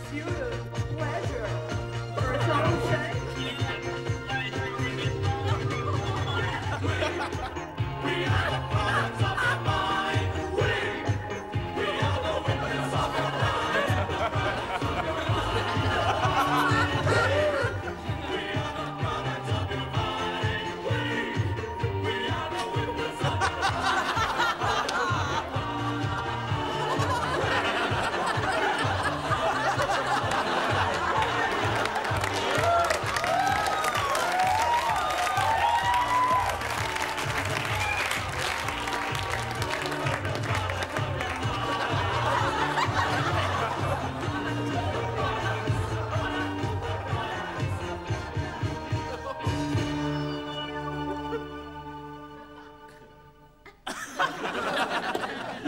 student pleasure. For some say. We are the products of the mind. We are the witness of the mind. We are the products of the mind. We are the witness of the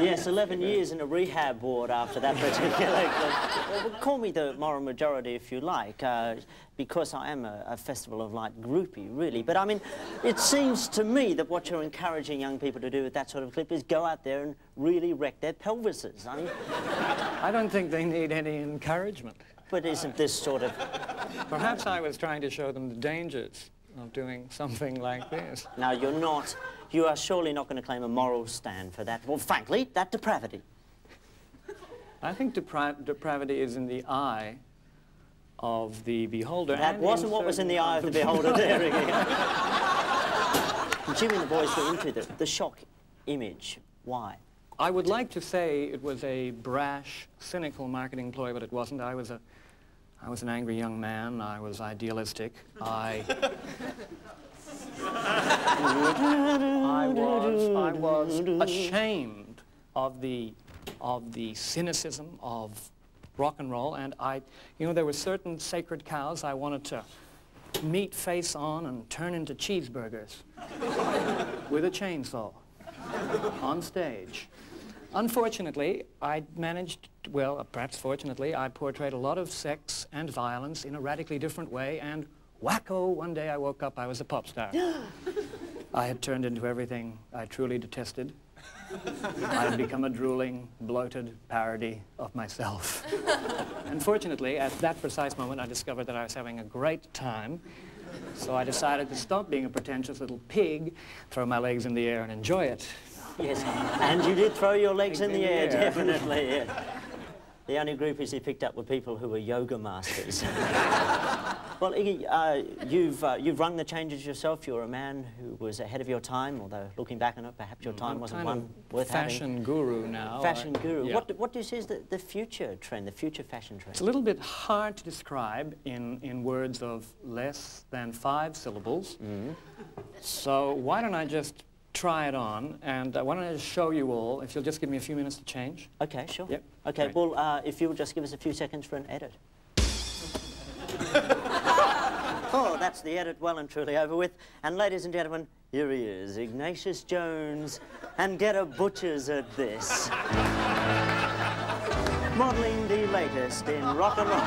Yes, 11 years in a rehab ward after that particular clip. Well, call me the moral majority if you like, because I am a Festival of Light groupie, really. But, I mean, it seems to me that what you're encouraging young people to do with that sort of clip is go out there and really wreck their pelvises. I mean... I don't think they need any encouragement. But isn't this sort of... Perhaps I was trying to show them the dangers of doing something like this. No, you're not. You are surely not going to claim a moral stand for that. Well, frankly, that depravity. I think depravity is in the eye of the beholder. That wasn't what was in the eye of the beholder there again. Jimmy and the boys were into the shock image. Why? I would like to say it was a brash, cynical marketing ploy, but it wasn't. I was an angry young man. I was idealistic. I was ashamed of the cynicism of rock and roll, and you know, there were certain sacred cows I wanted to meat face on and turn into cheeseburgers with a chainsaw on stage. Unfortunately, I managed, well, perhaps fortunately, I portrayed a lot of sex and violence in a radically different way, and wacko, one day I woke up, I was a pop star. I had turned into everything I truly detested. I had become a drooling, bloated parody of myself. Unfortunately, at that precise moment, I discovered that I was having a great time, so I decided to stop being a pretentious little pig, throw my legs in the air and enjoy it. Yes, and you did throw your legs in the air, definitely, yeah. The only groupies he picked up were people who were yoga masters. Well, Iggy, you've rung the changes yourself. You're a man who was ahead of your time, although looking back on it, perhaps your time wasn't one worth having. Fashion guru now. Fashion guru. Yeah. What do you see as the future trend, the future fashion trend? It's a little bit hard to describe in words of less than 5 syllables. Mm-hmm. So why don't I just try it on, and why don't I just show you all, if you'll just give me a few minutes to change. Okay, sure. Yep. Okay, right. Well, if you'll just give us a few seconds for an edit. Oh, that's the edit well and truly over with. And ladies and gentlemen, here he is, Ignatious Jones, and get a butcher's at this. Modelling the latest in rock and roll.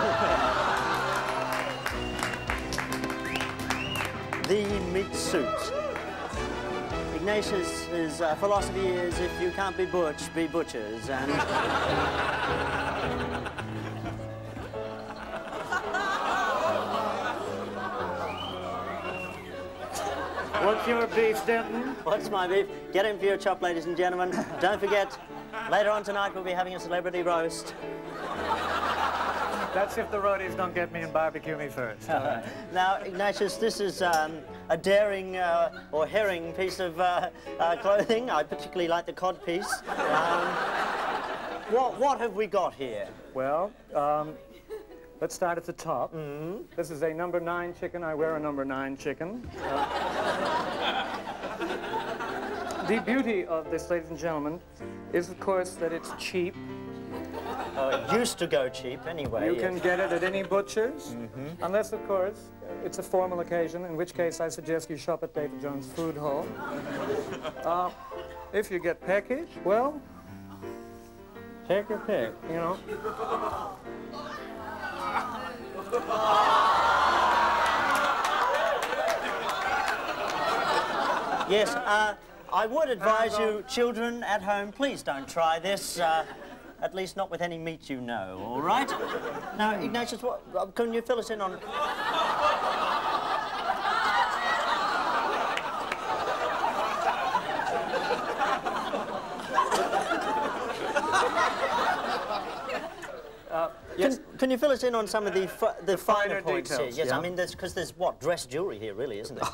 The meat suit. Ignatius's philosophy is, if you can't be butch, be butchers, and... What's your beef, Denton? What's my beef? Get in for your chop, ladies and gentlemen. Don't forget, later on tonight we'll be having a celebrity roast. That's if the roadies don't get me and barbecue me first. All right. Now, Ignatius, this is a daring or herring piece of clothing. I particularly like the cod piece. What have we got here? Well, let's start at the top. Mm-hmm. This is a number 9 chicken. I wear a number 9 chicken. The beauty of this, ladies and gentlemen, is, of course, that it's cheap. It used to go cheap anyway. You can get it at any butcher's, unless, of course, it's a formal occasion, in which case I suggest you shop at David Jones' Food Hall. If you get peckish, well, take your pick, you know. Yes, I would advise you, children at home, please don't try this. At least not with any meat you know, all right? Now, Ignatius, can you fill us in on... Yes. Can you fill us in on some of the finer points details, here? Yes, yeah. I mean, because there's what, dress jewellery here, really, isn't there?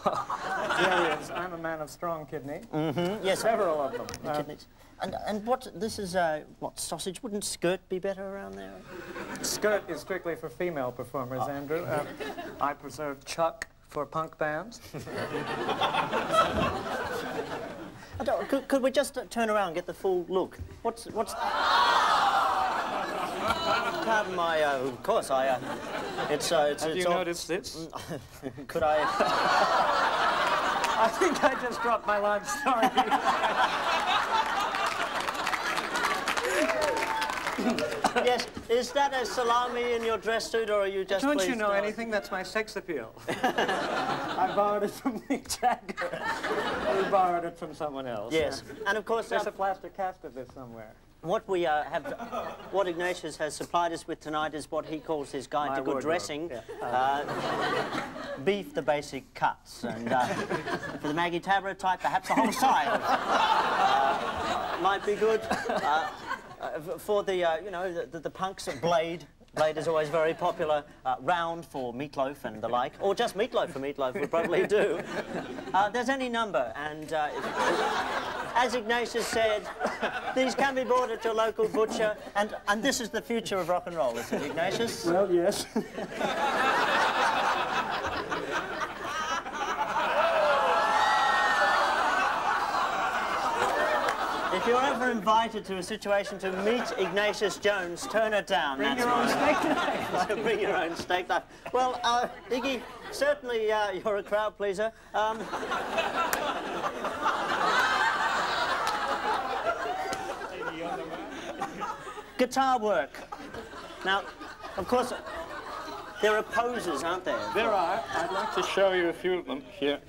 There is. I'm a man of strong kidney. Mm-hmm. Yes, Several of them. kidneys. And what, this is, what, sausage? Wouldn't skirt be better around there? Skirt is strictly for female performers, Andrew. I preserve chuck for punk bands. Could we just turn around and get the full look? What's... Pardon my, of course, it's Have you all... noticed this? Could I... I think I just dropped my line. Sorry. Yes, is that a salami in your dress suit, or are you just... Don't you know anything? That's my sex appeal. I borrowed it from Mick Jagger. We borrowed it from someone else. Yes, and of course... There's a plaster cast of this somewhere. What we what Ignatius has supplied us with tonight is what he calls his guide to good wardrobe. dressing. Yeah. Beef the basic cuts, and for the Maggie Tabra type, perhaps a whole side might be good. For the you know, the punks, blade. Blade is always very popular. Round for meatloaf and the like, or just meatloaf for meatloaf would probably do. There's any number, and as Ignatius said, these can be bought at your local butcher, and this is the future of rock and roll, isn't it, Ignatius? Well, yes. If you're ever invited to a situation to meet Ignatious Jones, turn it down. Bring your own steak knife. Bring your own steak knife. Well, Iggy, certainly you're a crowd pleaser. Guitar work. Now, of course, there are poses, aren't there? There are. I'd like to show you a few of them here.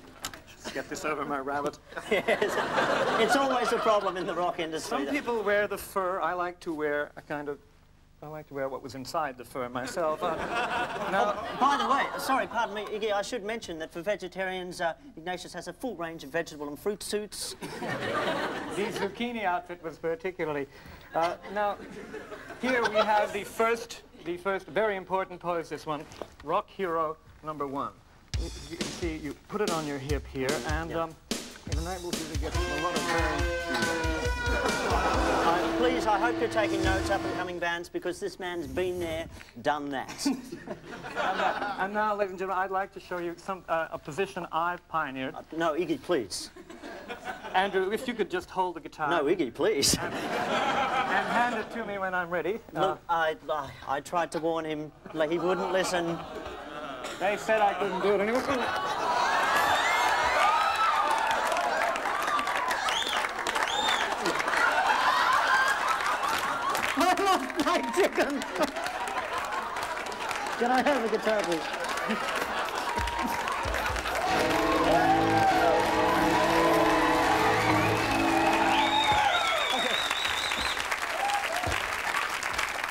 Just get this over my rabbit. Yes. It's always a problem in the rock industry. Some people wear the fur. I like to wear a kind of... I like to wear what was inside the fur myself. Now, by the way, sorry, pardon me, Iggy, I should mention that for vegetarians, Ignatius has a full range of vegetable and fruit suits. the zucchini outfit was particularly... now, here we have the first very important pose, this one, Rock Hero #1. You can see, you put it on your hip here, and tonight we'll do to get a lot of very... Please, I hope you're taking notes, up-and-coming bands, because this man's been there, done that. and now, ladies and gentlemen, I'd like to show you a position I've pioneered. No, Iggy, please. Andrew, if you could just hold the guitar. No, Iggy, please. And hand it to me when I'm ready. Look, I tried to warn him, like he wouldn't listen. They said I couldn't do it anyway. I lost my chicken! Can I have the guitar, please?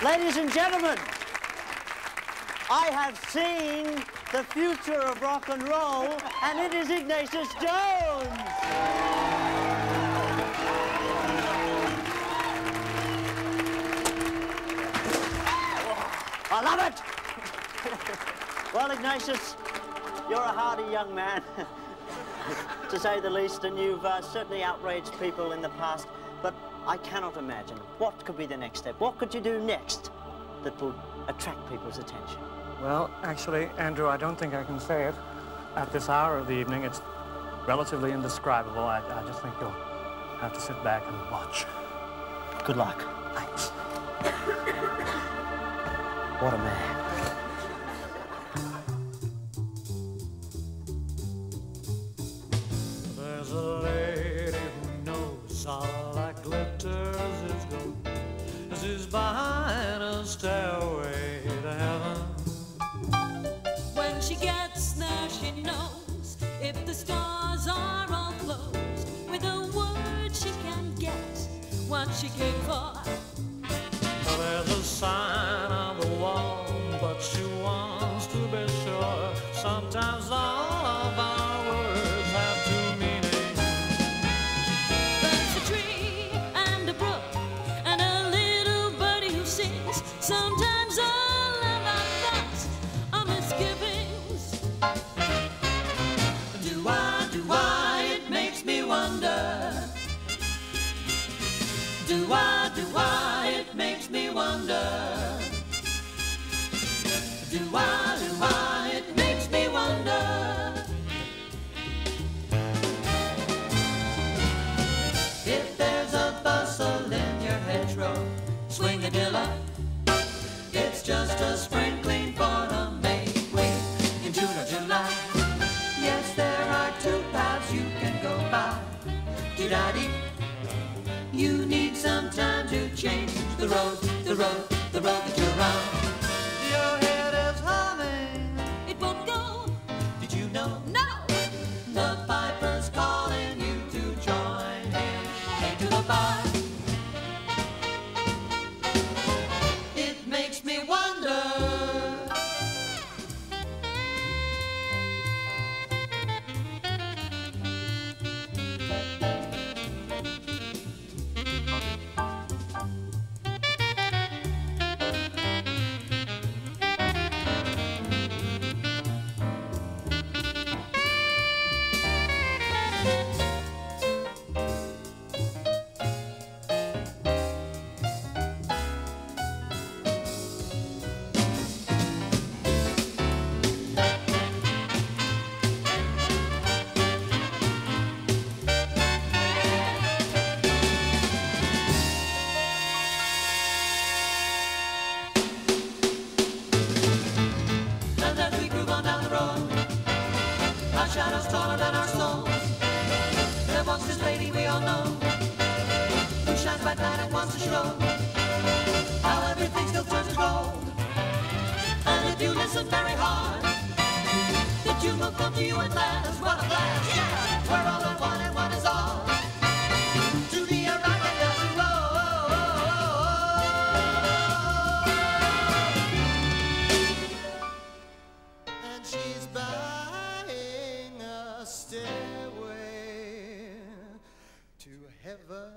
Ladies and gentlemen, I have seen the future of rock and roll, and it is Ignatious Jones! I love it! Well, Ignatius, you're a hardy young man, to say the least, and you've certainly outraged people in the past, but I cannot imagine what could be the next step. What could you do next that would attract people's attention? Well, actually, Andrew, I don't think I can say it. At this hour of the evening, it's relatively indescribable. I just think you'll have to sit back and watch. Good luck. Thanks. What a man. There's a lady who knows all that glitters is gold. She's behind a stairway to heaven. When she gets there, she knows if the stars are all closed. With a word, she can get what she came for. she wants to be sure. Sometimes all of our words have two meanings. There's a tree and a brook and a little birdie who sings. Sometimes all of our thoughts are misgivings. Do I, it makes me wonder. Do I, it makes me wonder. Do I, it makes me wonder. If there's a bustle in your hedgerow, swing a dilla. It's just a sprinkling for a May queen in June or July. Yes, there are two paths you can go by. Do-da-dee. You need some time to change the road that you're on. Your head is humming. It won't go. Did you know? No. The piper's calling you to join him into the bar. It makes me wonder. And as we groove on down the road, our shadows taller than our souls. There walks this lady we all know, who shines by night and wants to show how everything still turns to gold. And if you listen very hard, the tune will come to you at last. What a blast, yeah! We're all at one and one is all. To be a rock and dancing roll. And she's buying a stairway to heaven.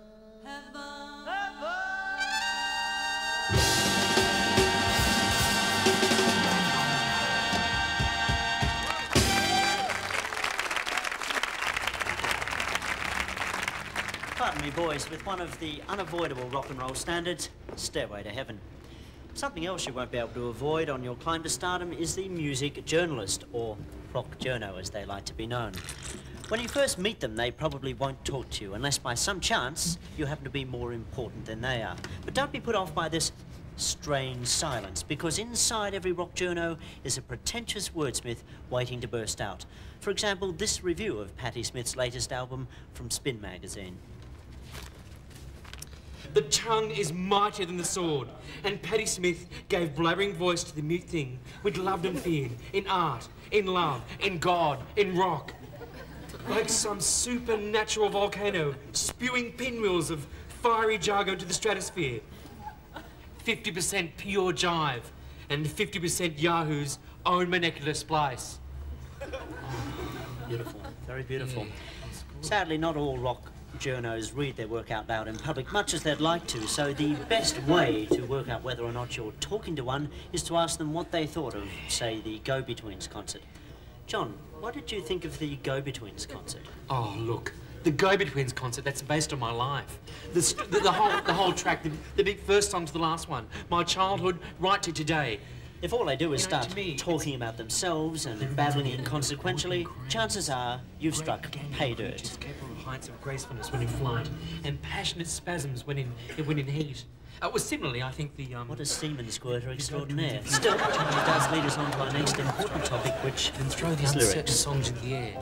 Pardon me, boys, with one of the unavoidable rock and roll standards, Stairway to Heaven. Something else you won't be able to avoid on your climb to stardom is the music journalist, or rock journo as they like to be known. When you first meet them, they probably won't talk to you unless by some chance you happen to be more important than they are. But don't be put off by this strange silence, because inside every rock journo is a pretentious wordsmith waiting to burst out. For example, this review of Patti Smith's latest album from Spin magazine. The tongue is mightier than the sword, and Patti Smith gave blabbering voice to the mute thing we'd loved and feared in art, in love, in God, in rock. Like some supernatural volcano spewing pinwheels of fiery jargon to the stratosphere. 50% pure jive and 50% Yahoo's own molecular splice. Beautiful, very beautiful. Sadly, not all rock journos read their work out loud in public, much as they'd like to, so the best way to work out whether or not you're talking to one is to ask them what they thought of, say, the Go-Betweens concert. John, what did you think of the Go-Betweens concert? Oh, look, the Go-Betweens concert, that's based on my life. The whole track, the big first song to the last one, my childhood right to today. If all they do is start talking about themselves and babbling inconsequentially, chances are you've struck pay dirt. Just capable of heights of gracefulness when in flight, and passionate spasms when in heat. Similarly, I think the What a semen squirter extraordinaire. Still, it does lead us on to our next important topic, which and throw the is uncertain lyrics. songs in the air.